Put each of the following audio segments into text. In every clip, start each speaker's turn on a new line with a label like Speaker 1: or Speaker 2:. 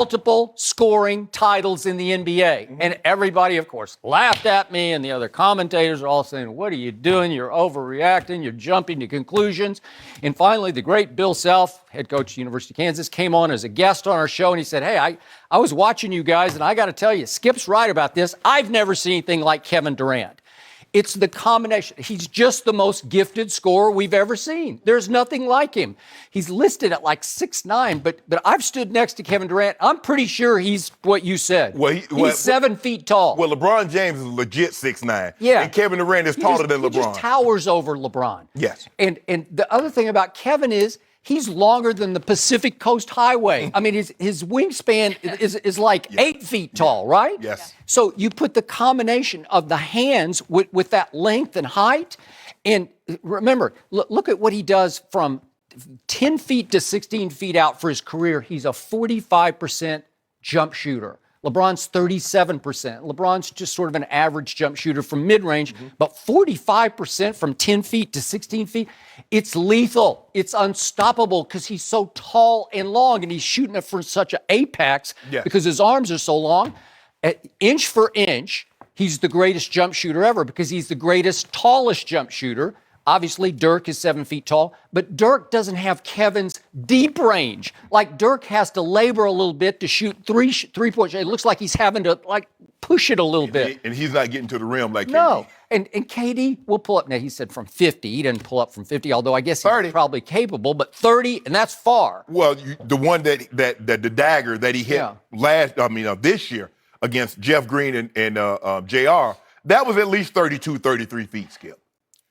Speaker 1: multiple scoring titles in the NBA. And everybody, of course, laughed at me, and the other commentators are all saying, what are you doing? You're overreacting. You're jumping to conclusions. And finally, the great Bill Self, head coach of the University of Kansas, came on as a guest on our show, and he said, hey, I was watching you guys, and I got to tell you, Skip's right about this. I've never seen anything like Kevin Durant. It's the combination. He's just the most gifted scorer we've ever seen. There's nothing like him. He's listed at like 6'9", but I've stood next to Kevin Durant. I'm pretty sure he's what you said. He's 7 feet tall.
Speaker 2: Well, LeBron James is legit 6'9".
Speaker 1: Yeah.
Speaker 2: And Kevin Durant is taller than LeBron.
Speaker 1: He just towers over LeBron.
Speaker 2: Yes.
Speaker 1: And the other thing about Kevin is he's longer than the Pacific Coast Highway. I mean, his wingspan is like 8 feet tall, right?
Speaker 2: Yes.
Speaker 1: So you put the combination of the hands with that length and height. And remember, look at what he does from 10 feet to 16 feet out for his career. He's a 45% jump shooter. LeBron's 37%. LeBron's just sort of an average jump shooter from mid-range, but 45% from 10 feet to 16 feet, it's lethal. It's unstoppable because he's so tall and long, and he's shooting it from such an apex because his arms are so long. Inch for inch, he's the greatest jump shooter ever because he's the greatest, tallest jump shooter. Obviously, Dirk is 7 feet tall, but Dirk doesn't have Kevin's deep range. Like, Dirk has to labor a little bit to shoot three-point shots. It looks like he's having to, push it a little bit.
Speaker 2: And he's not getting to the rim like KD.
Speaker 1: No. And KD will pull up. Now, he said from 50. He didn't pull up from 50, although I guess he's
Speaker 2: 30.
Speaker 1: Probably capable, but 30, and that's far.
Speaker 2: Well, the one that the dagger that he hit this year against Jeff Green and JR, that was at least 32, 33 feet, Skip.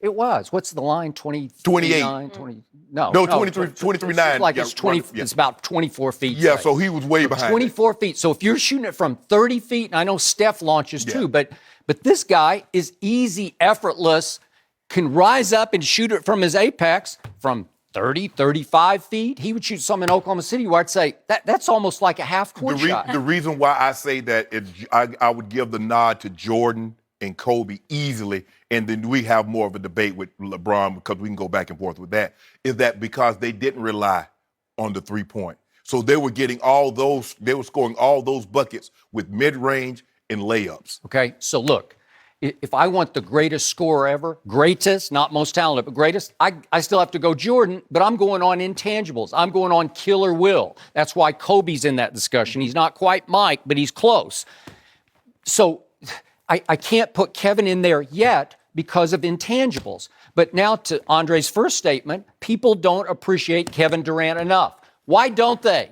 Speaker 1: It was. What's the line? 28.
Speaker 2: 20. No, 23, 9.
Speaker 1: It's about 24 feet.
Speaker 2: Yeah, so he was way behind.
Speaker 1: 24 feet. So if you're shooting it from 30 feet, and I know Steph launches too, but this guy is easy, effortless, can rise up and shoot it from his apex from 30, 35 feet. He would shoot some in Oklahoma City where I'd say that's almost like a half-court shot.
Speaker 2: The reason why I say that I would give the nod to Jordan and Kobe easily, and then we have more of a debate with LeBron because we can go back and forth with that, is that because they didn't rely on the three-point. So they were getting they were scoring all those buckets with mid-range and layups.
Speaker 1: Okay, so look, if I want the greatest scorer ever, greatest, not most talented, but greatest, I still have to go Jordan, but I'm going on intangibles. I'm going on killer will. That's why Kobe's in that discussion. He's not quite Mike, but he's close. So I can't put Kevin in there yet because of intangibles. But now to Andre's first statement, people don't appreciate Kevin Durant enough. Why don't they?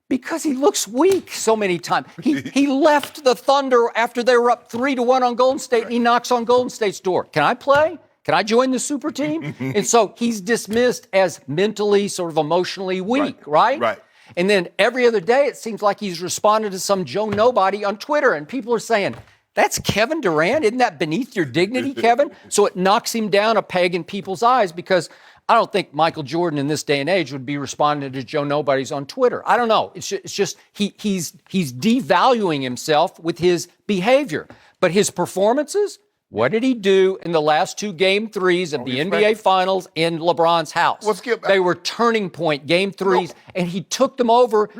Speaker 1: Because he looks weak so many times. He left the Thunder after they were up 3-1 on Golden State, and he knocks on Golden State's door. Can I play? Can I join the super team? And so he's dismissed as mentally, sort of emotionally weak, right?
Speaker 2: Right.
Speaker 1: And then every other day it seems like he's responded to some Joe Nobody on Twitter, and people are saying, that's Kevin Durant? Isn't that beneath your dignity, Kevin? So it knocks him down a peg in people's eyes because I don't think Michael Jordan in this day and age would be responding to Joe Nobodies on Twitter. I don't know. It's just he's devaluing himself with his behavior. But his performances, what did he do in the last two game threes of the NBA Finals in LeBron's house? They were turning point game threes, and he took them over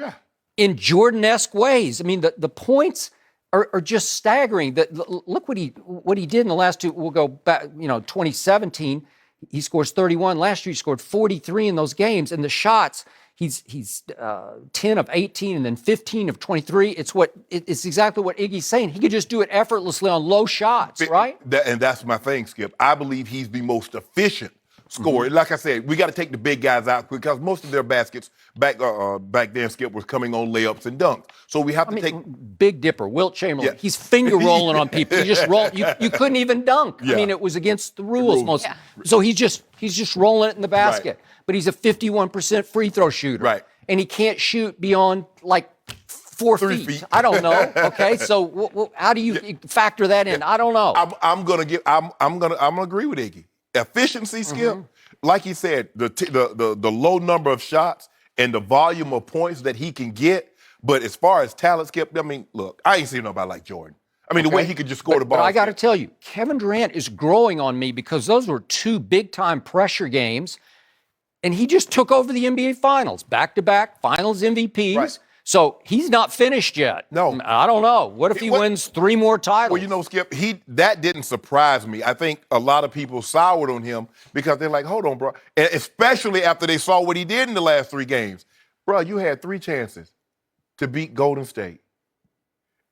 Speaker 1: in Jordan-esque ways. I mean, the points are just staggering. Look what he did in the last two. We'll go back, 2017. He scores 31. Last year he scored 43 in those games. And the shots, he's 10 of 18 and then 15 of 23. It's exactly what Iggy's saying. He could just do it effortlessly on low shots, right?
Speaker 2: And that's my thing, Skip. I believe he's the most efficient scorer. Like I said, we got to take the big guys out because most of their baskets back then, Skip, was coming on layups and dunks. So we have to take
Speaker 1: Big Dipper, Wilt Chamberlain. He's finger rolling on people. He just roll. You couldn't even dunk. I mean, it was against the rules. So he's just rolling it in the basket. But he's a 51% free throw shooter.
Speaker 2: Right.
Speaker 1: And he can't shoot beyond 4 feet. I don't know. Okay, so how do you factor that in? I don't know.
Speaker 2: I'm gonna agree with Iggy. Efficiency, Skip, like he said, the low number of shots and the volume of points that he can get. But as far as talent, Skip, I mean, look, I ain't seen nobody like Jordan. I mean, the way he could just score the ball.
Speaker 1: But I got to tell you, Kevin Durant is growing on me because those were two big-time pressure games, and he just took over the NBA Finals, back-to-back Finals MVPs.
Speaker 2: Right.
Speaker 1: So he's not finished yet.
Speaker 2: No.
Speaker 1: I don't know. What if he wins 3 more titles?
Speaker 2: Well, you know, Skip, that didn't surprise me. I think a lot of people soured on him because they're like, hold on, bro. And especially after they saw what he did in the last 3 games. Bro, you had 3 chances to beat Golden State.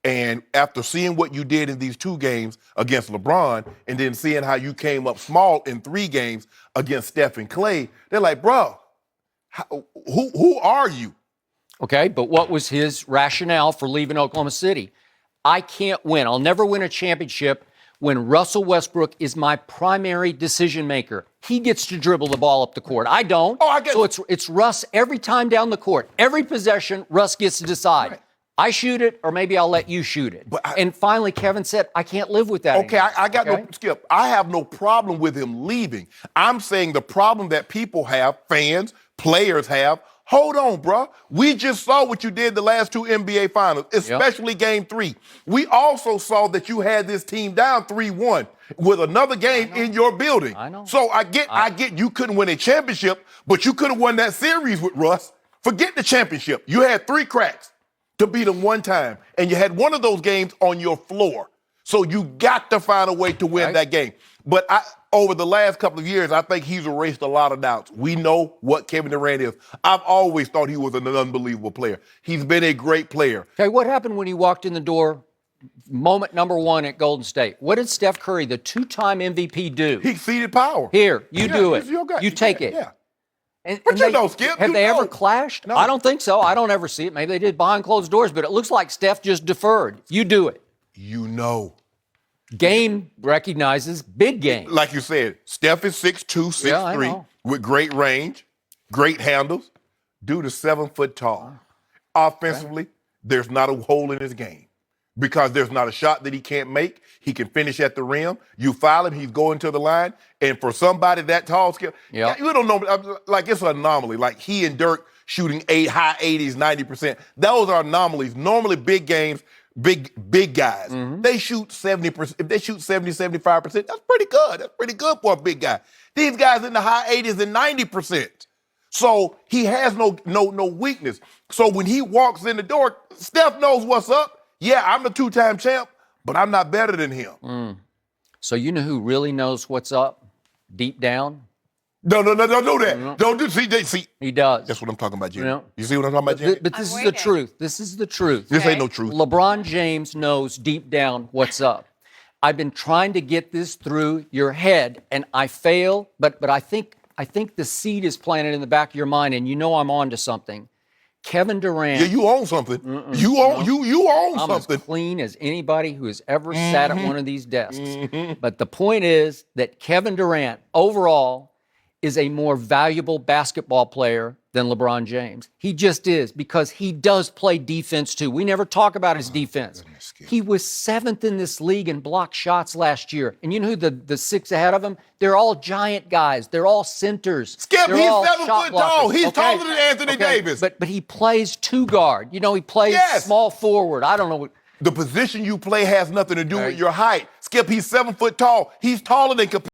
Speaker 2: And after seeing what you did in these 2 games against LeBron and then seeing how you came up small in 3 games against Steph and Clay, they're like, bro, who are you?
Speaker 1: Okay, but what was his rationale for leaving Oklahoma City? I can't win. I'll never win a championship when Russell Westbrook is my primary decision maker. He gets to dribble the ball up the court. I don't.
Speaker 2: Oh, I get
Speaker 1: So it's Russ every time down the court. Every possession, Russ gets to decide.
Speaker 2: Right.
Speaker 1: I shoot it, or maybe I'll let you shoot it. And finally, Kevin said, I can't live with that
Speaker 2: Okay,
Speaker 1: anymore.
Speaker 2: I got no, Skip, I have no problem with him leaving. I'm saying the problem that people have, fans, players have, hold on, bro. We just saw what you did the last 2 NBA finals, especially game 3. We also saw that you had this team down 3-1 with another game in your building.
Speaker 1: I know.
Speaker 2: So I get you couldn't win a championship, but you could have won that series with Russ. Forget the championship. You had 3 cracks to beat him 1 time, and you had one of those games on your floor. So you got to find a way to win that game. But over the last couple of years, I think he's erased a lot of doubts. We know what Kevin Durant is. I've always thought he was an unbelievable player. He's been a great player.
Speaker 1: Okay, what happened when he walked in the door, moment number 1 at Golden State? What did Steph Curry, the 2-time MVP, do?
Speaker 2: He exceeded power.
Speaker 1: Here, you do it.
Speaker 2: he's your guy.
Speaker 1: You take it.
Speaker 2: Yeah.
Speaker 1: And
Speaker 2: you know, Skip,
Speaker 1: have
Speaker 2: you
Speaker 1: they
Speaker 2: know.
Speaker 1: ever clashed?
Speaker 2: No.
Speaker 1: I don't think so. I don't ever see it. Maybe they did behind closed doors, but it looks like Steph just deferred. You do it.
Speaker 2: You know.
Speaker 1: Game recognizes big game.
Speaker 2: Like you said, Steph is 6'2", 6'3", with great range, great handles. Dude is 7 foot tall. Offensively, there's not a hole in his game because there's not a shot that he can't make. He can finish at the rim. You foul him, he's going to the line. And for somebody that tall, Skip, you don't know, like it's an anomaly. Like he and Dirk shooting high 80s, 90%. Those are anomalies. Normally big games, big guys, they shoot 70%. If they shoot 70, 75%, that's pretty good. That's pretty good for a big guy. These guys in the high 80s and 90%. So he has no weakness. So when he walks in the door, Steph knows what's up. Yeah, I'm the 2-time champ, but I'm not better than him.
Speaker 1: So you know who really knows what's up deep down?
Speaker 2: No, don't do that. Don't do see.
Speaker 1: He does.
Speaker 2: That's what I'm talking about, Jimmy.
Speaker 1: Yeah.
Speaker 2: You see what I'm talking about, Jimmy?
Speaker 1: But this is the truth. This is the truth.
Speaker 2: This ain't no truth.
Speaker 1: LeBron James knows deep down what's up. I've been trying to get this through your head, and I fail, but I think the seed is planted in the back of your mind, and you know I'm on to something. Kevin Durant.
Speaker 2: Yeah, you own something. You own
Speaker 1: I'm
Speaker 2: something.
Speaker 1: as clean as anybody who has ever sat at one of these desks. But the point is that Kevin Durant, overall, is a more valuable basketball player than LeBron James. He just is, because he does play defense too. We never talk about his defense. He was 7th in this league in block shots last year. And you know who the 6 ahead of him? They're all giant guys. They're all centers.
Speaker 2: Skip,
Speaker 1: They're
Speaker 2: he's
Speaker 1: all
Speaker 2: 7
Speaker 1: shot
Speaker 2: foot tall.
Speaker 1: blockers.
Speaker 2: He's taller than Anthony Davis.
Speaker 1: But he plays 2 guard. You know, he plays small forward. I don't know.
Speaker 2: The position you play has nothing to do with your height. Skip, he's 7 foot tall. He's taller than